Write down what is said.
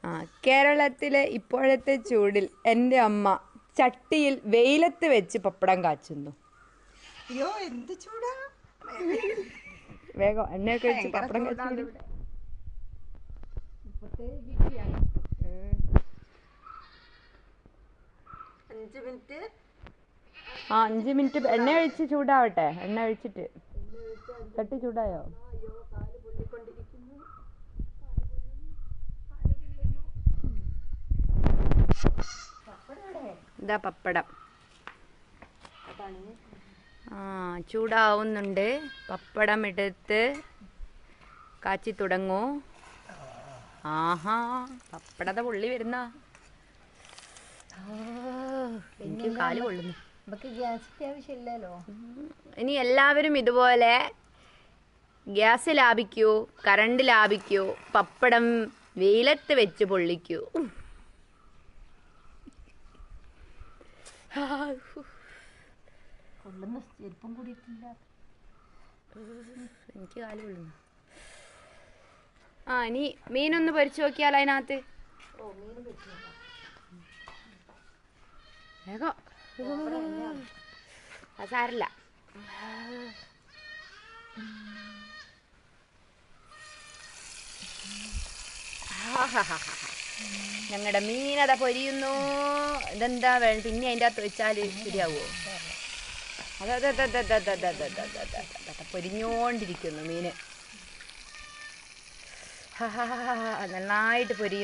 ആ കേരളത്തിലെ ഇപ്പോഴത്തെ ചൂടിൽ എൻ്റെ അമ്മ ചട്ടിയിൽ വെയിലത്ത് വെച്ച് പപ്പടം കാച്ചുന്നു. അയ്യോ എന്ത് ചൂടാ! വേഗം എണ്ണയൊക്കെ വെച്ച് പപ്പടം കാച്ചു. 5 മിനിറ്റ്. ആ 5 മിനിറ്റ് എണ്ണ ഒഴിച്ച് ചൂടാവട്ടെ. എണ്ണ ഒഴിച്ചിട്ട് ചട്ടി ചൂടായോ? ഇതാ പപ്പടം. ആ ചൂടാവുന്നുണ്ട്. പപ്പടം എടുത്ത് കാച്ചി തുടങ്ങൂ. ആഹാ പപ്പടത്തെ പൊള്ളി വരുന്ന എനിക്ക് കാല് കൊള്ളുന്നു. ഗ്യാസിന്റെ ആവശ്യമില്ലല്ലോ. ഇനി എല്ലാവരും ഇതുപോലെ ഗ്യാസ് ലാഭിക്കൂ, കറണ്ട് ലാഭിക്കൂ, പപ്പടം വെയിലത്ത് വെച്ച് പൊള്ളിക്കൂ. എനിക്ക് കാല് കൊള്ളുന്നു. ആ ഇനി മീനൊന്ന് പൊരിച്ചു നോക്കിയാലോ അതിനകത്ത്. വേഗം സാരില്ല. ഞങ്ങളുടെ മീനത പൊരിയുന്നു. ഇതെന്താ വേണം പിന്നെ അതിൻ്റെ അകത്ത് വെച്ചാൽ ശരിയാവുമോ? പൊരിഞ്ഞോണ്ടിരിക്കുന്നു മീന്. നന്നായിട്ട് പൊരിയുന്നു.